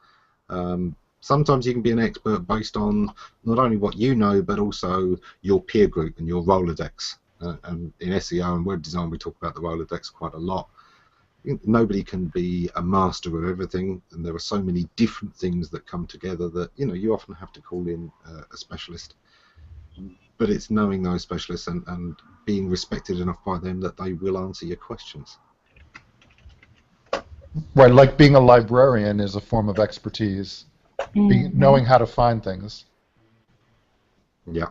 Sometimes you can be an expert based on not only what you know, but also your peer group and your Rolodex. And in SEO and web design, we talk about the Rolodex quite a lot. Nobody can be a master of everything, and there are so many different things that come together that, you know, you often have to call in a specialist. But it's knowing those specialists and being respected enough by them that they will answer your questions. Right, like being a librarian is a form of expertise. Knowing how to find things. Yeah.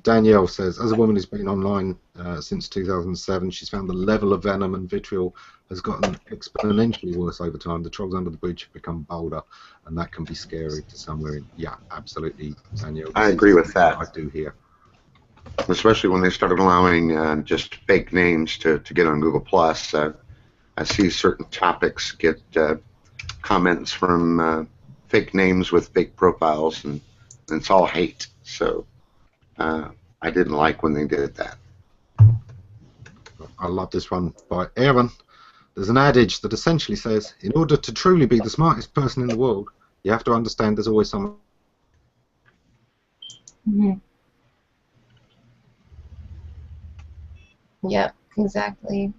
Danielle says, as a woman who's been online since 2007, she's found the level of venom and vitriol has gotten exponentially worse over time. The trolls under the bridge have become bolder, and that can be scary to somewhere. Yeah, absolutely, Danielle. I agree with that. I do here. Especially when they started allowing just fake names to get on Google+. I see certain topics get comments from fake names with fake profiles, and it's all hate. So I didn't like when they did that. I love this one by Aaron. There's an adage that essentially says, in order to truly be the smartest person in the world, you have to understand there's always someone. Yep, exactly.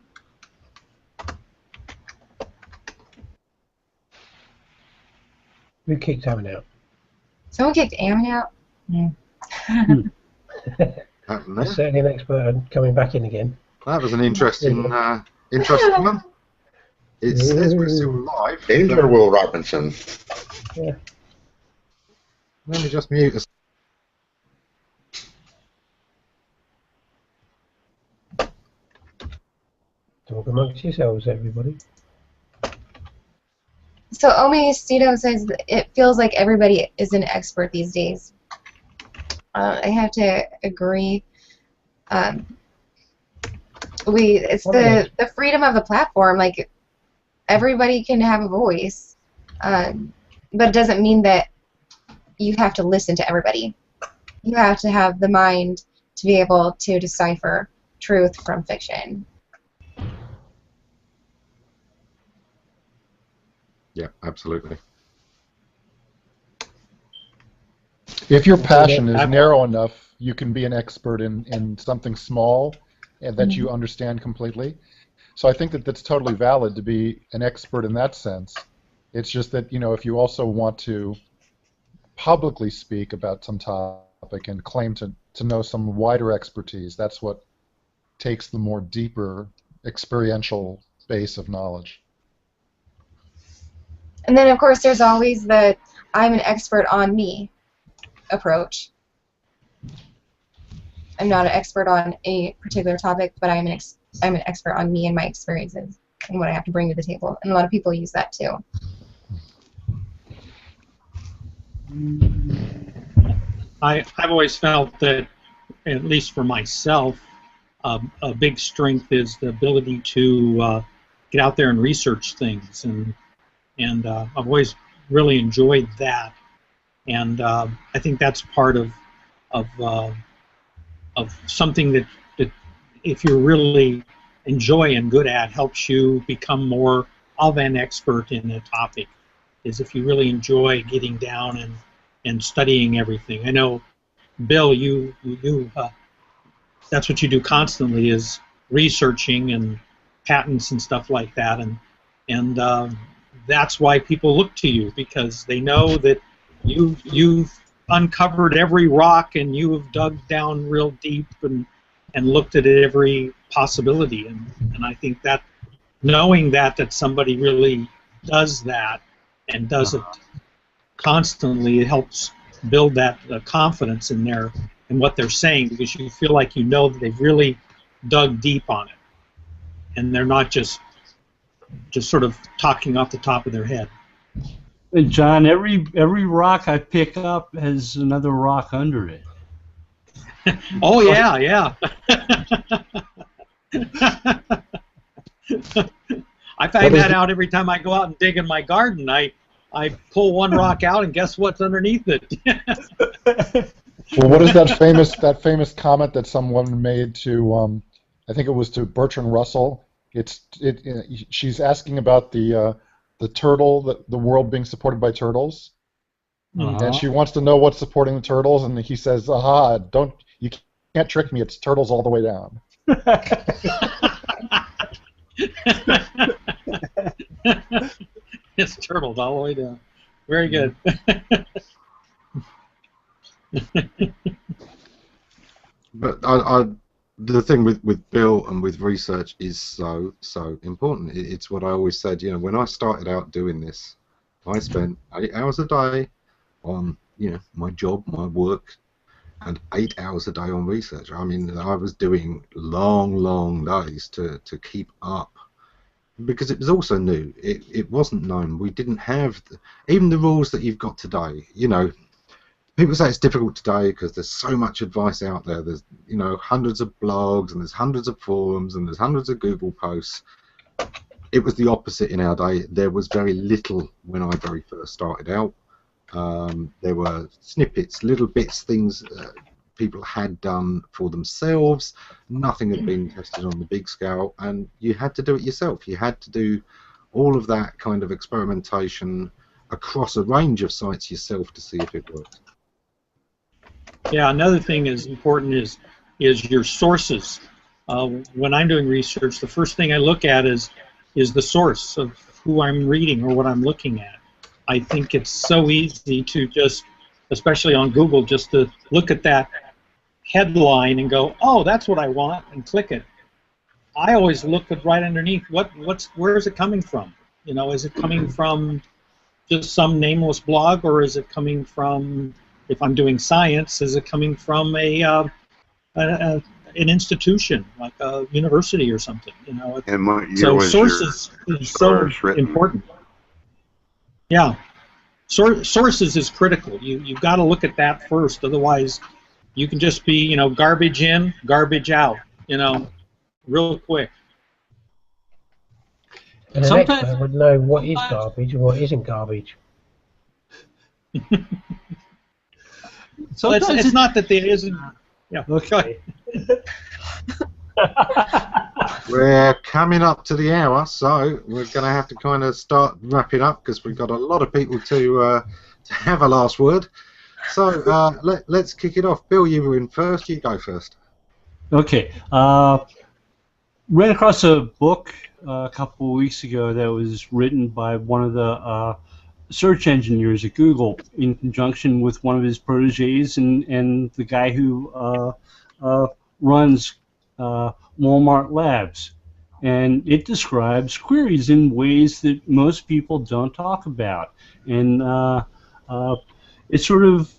Who kicked Ammon out? Someone kicked Ammon out? Certainly an expert on coming back in again. That was an interesting one. It says we're still live. Danger, Will Robinson. Yeah. Let me just mute us. Talk amongst yourselves, everybody. So Omi Stito says it feels like everybody is an expert these days. I have to agree. It's the freedom of the platform. Like, everybody can have a voice, but it doesn't mean that you have to listen to everybody. You have to have the mind to be able to decipher truth from fiction. Yeah, absolutely. If your passion is narrow enough, you can be an expert in something small and that you understand completely. So I think that that's totally valid to be an expert in that sense. It's just that, if you also want to publicly speak about some topic and claim to know some wider expertise, that's what takes the more deeper experiential base of knowledge. And then, of course, there's always the I'm an expert on me approach. I'm not an expert on a particular topic, but I'm an expert on me and my experiences and what I have to bring to the table. And a lot of people use that too. I've always felt that, at least for myself, a big strength is the ability to get out there and research things, and I've always really enjoyed that, and I think that's part of something that if you're really enjoy and good at, helps you become more of an expert in a topic, is if you really enjoy getting down and studying everything. I know, Bill, you that's what you do constantly, is researching and patents and stuff like that, and that's why people look to you, because they know that you've uncovered every rock and you have dug down real deep and looked at every possibility, and I think that knowing that somebody really does that and does it constantly, it helps build that confidence in what they're saying, because you feel like you know that they've really dug deep on it and they're not just sort of talking off the top of their head. And John, every rock I pick up has another rock under it. Oh yeah. I find that out every time I go out and dig in my garden. I pull one rock out, and guess what's underneath it? Well, what is that famous comment that someone made to I think it was to Bertrand Russell? She's asking about the turtle, the world being supported by turtles, and she wants to know what's supporting the turtles, and he says, "Aha! You can't trick me. It's turtles all the way down." It's turtles all the way down. Very good. But the thing with Bill and with research is so important. It's what I always said. When I started out doing this, I spent 8 hours a day on my job, my work, and 8 hours a day on research. I mean, I was doing long days to keep up, because it was also new. It wasn't known. We didn't have even the rules that you've got today. People say it's difficult today because there's so much advice out there. There's hundreds of blogs, and there's hundreds of forums, and there's hundreds of Google posts. It was the opposite in our day. There was very little when I very first started out. There were snippets, little bits, things people had done for themselves. Nothing had been tested on the big scale, and you had to do it yourself. You had to do all of that kind of experimentation across a range of sites yourself to see if it worked. Yeah, another thing is important is your sources. When I'm doing research, the first thing I look at is the source of who I'm reading or what I'm looking at. I think it's so easy to just especially on Google, just to look at that headline and go, oh, that's what I want, and click it. I always look at right underneath, where is it coming from? You know, is it coming from just some nameless blog, or is it coming from, if I'm doing science, is it coming from an institution like a university or something? You know, And what year so was sources is so written? important. Yeah, sources is critical. You've got to look at that first, otherwise, you can just be, you know, garbage in, garbage out. You know, real quick. And an expert would know what is garbage and what isn't garbage. So it's not that there isn't. Yeah. Okay. We're coming up to the hour, so we're going to have to kind of start wrapping up because we've got a lot of people to have a last word. So let's kick it off. Bill, you were in first. You go first. Okay. Ran across a book a couple of weeks ago that was written by one of the search engineers at Google in conjunction with one of his proteges and the guy who runs Walmart Labs. And it describes queries in ways that most people don't talk about. And it sort of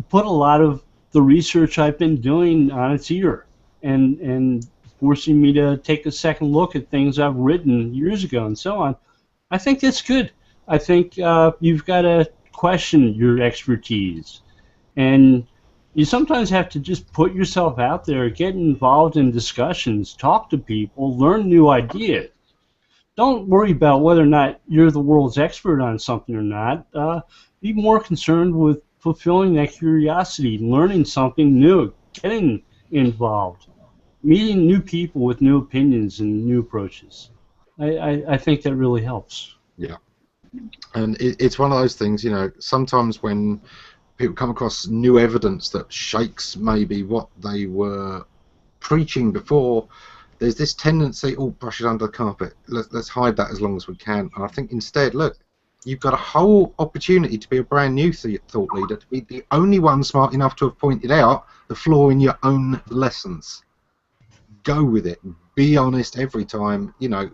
put a lot of the research I've been doing on its ear and forcing me to take a second look at things I've written years ago and so on. I think that's good. I think you've got to question your expertise. And you sometimes have to just put yourself out there, get involved in discussions, talk to people, learn new ideas. Don't worry about whether or not you're the world's expert on something or not. Be more concerned with fulfilling that curiosity, learning something new, getting involved, meeting new people with new opinions and new approaches. I think that really helps. Yeah. And it's one of those things, you know, sometimes when people come across new evidence that shakes maybe what they were preaching before, there's this tendency, oh, brush it under the carpet. Let's hide that as long as we can. And I think instead, look, you've got a whole opportunity to be a brand new thought leader, to be the only one smart enough to have pointed out the flaw in your own lessons. Go with it. Be honest every time. You know,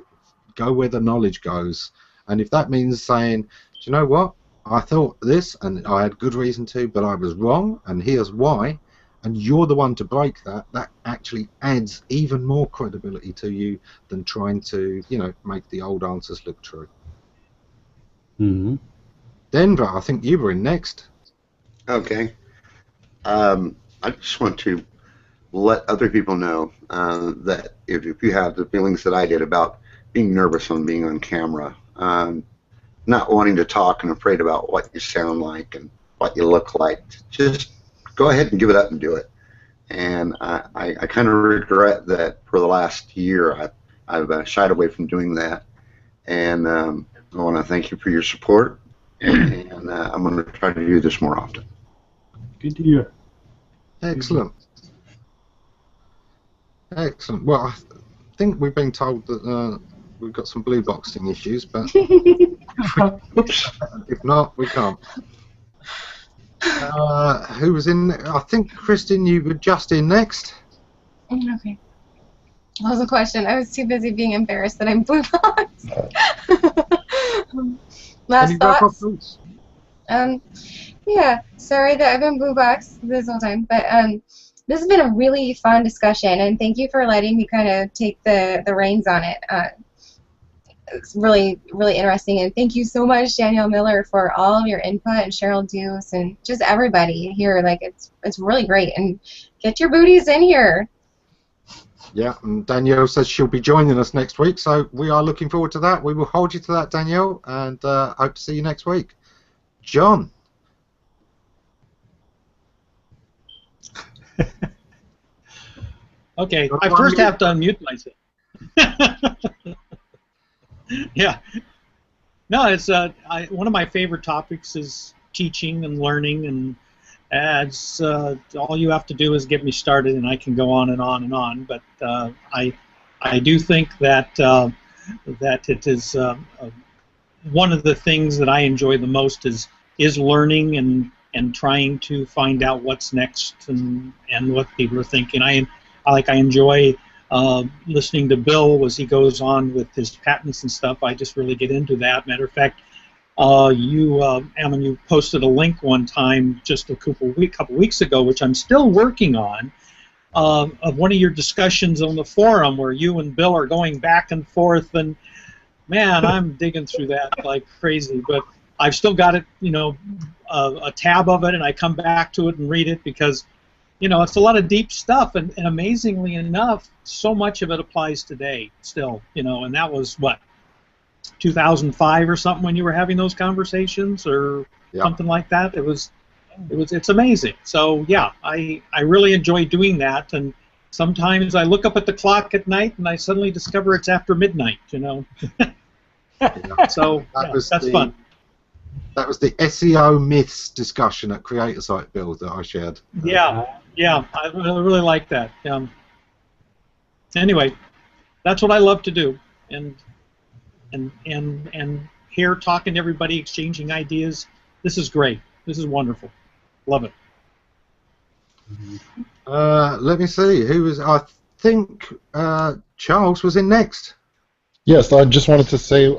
go where the knowledge goes. And if that means saying, do you know what? I thought this, and I had good reason to, but I was wrong, and here's why, and you're the one to break that, that actually adds even more credibility to you than trying to, you know, make the old answers look true. Mm-hmm. Denver, I think you were in next. Okay. I just want to let other people know that if you have the feelings that I did about being nervous on being on camera, not wanting to talk and afraid about what you sound like and what you look like, just go ahead and give it up and do it. And I kind of regret that for the last year I've shied away from doing that. And I want to thank you for your support, and I'm going to try to do this more often. Good to hear. Excellent. Excellent. Well, I think we've been told that we've got some blue boxing issues, but if not, we can't. Who was in? I think Kristin, you were just in next. Okay. That was a question. I was too busy being embarrassed that I'm blue box. Last thoughts. Yeah. Sorry that I've been blue box this whole time, but this has been a really fun discussion, and thank you for letting me kind of take the reins on it. It's really, really interesting, and thank you so much, Danielle Miller, for all of your input, and Cheryl Deuce, and just everybody here. Like, it's really great, and get your booties in here. Yeah, and Danielle says she'll be joining us next week, so we are looking forward to that. We will hold you to that, Danielle, and hope to see you next week. John. Okay, I first have to unmute myself. Yeah. No, it's one of my favorite topics is teaching and learning, and as all you have to do is get me started, and I can go on and on and on. But I do think that that it is one of the things that I enjoy the most is learning and and trying to find out what's next and what people are thinking. I enjoy listening to Bill as he goes on with his patents and stuff. I just really get into that. Matter of fact, Ammon, you posted a link one time just a couple weeks ago, which I'm still working on, of one of your discussions on the forum where you and Bill are going back and forth, and man, I'm digging through that like crazy. But I've still got it, a tab of it, and I come back to it and read it because, it's a lot of deep stuff, and amazingly enough, so much of it applies today still, and that was, what, 2005 or something when you were having those conversations or something like that. It's amazing. So, yeah, I really enjoy doing that, and sometimes I look up at the clock at night and I suddenly discover it's after midnight, So, that's fun. That was the SEO myths discussion at Creator Site Build that I shared. Yeah, I really like that. Anyway, that's what I love to do, and here talking to everybody, exchanging ideas. This is great. This is wonderful. Love it. Let me see. Who was? I think Charles was in next. Yes, I just wanted to say,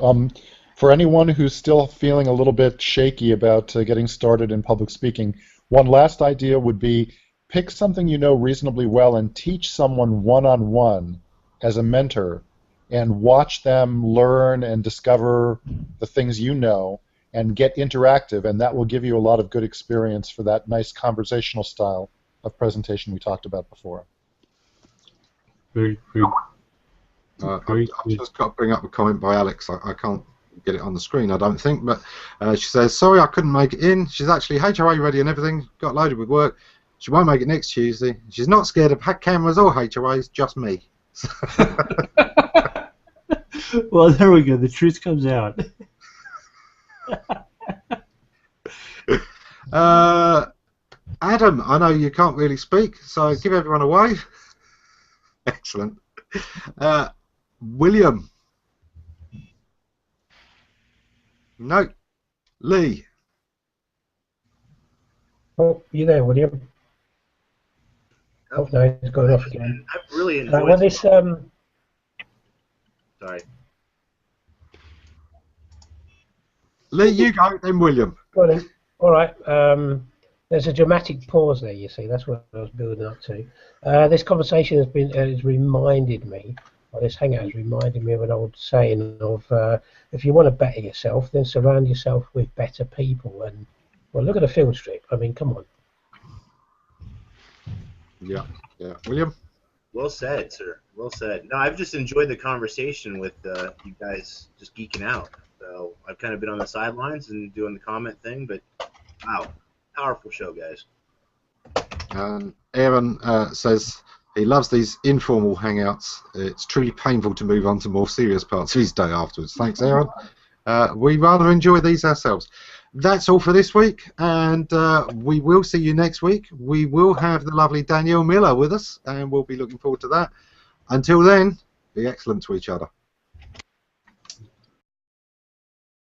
for anyone who's still feeling a little bit shaky about getting started in public speaking, one last idea would be pick something you know reasonably well and teach someone one-on-one as a mentor and watch them learn and discover the things you know and get interactive, and that will give you a lot of good experience for that nice conversational style of presentation we talked about before. Very good. I've just got to bring up a comment by Alex. I can't get it on the screen, I don't think, but she says, sorry I couldn't make it in. She's actually HOA ready and everything, got loaded with work. She won't make it next Tuesday. She's not scared of cameras or HOAs, just me. Well, there we go. The truth comes out. Adam, I know you can't really speak, so give everyone a wave. Excellent. William. No. Lee. Oh, you there, William? Oh, no, he's gone off again. I've really enjoyed well, this, Sorry. Lee, you go, then William. Well, then, all right. There's a dramatic pause there, you see. That's what I was building up to. This conversation has reminded me, or this hangout has reminded me of an old saying of, if you want to better yourself, then surround yourself with better people. And, well, look at the film strip. I mean, come on. Yeah. William? Well said, sir. Well said. No, I've just enjoyed the conversation with you guys just geeking out. So I've kind of been on the sidelines and doing the comment thing, but wow, powerful show, guys. Aaron says he loves these informal hangouts. It's truly painful to move on to more serious parts of his day afterwards. Thanks, Aaron. We rather enjoy these ourselves. That's all for this week, and we will see you next week. We will have the lovely Danielle Miller with us, and we'll be looking forward to that. Until then, be excellent to each other.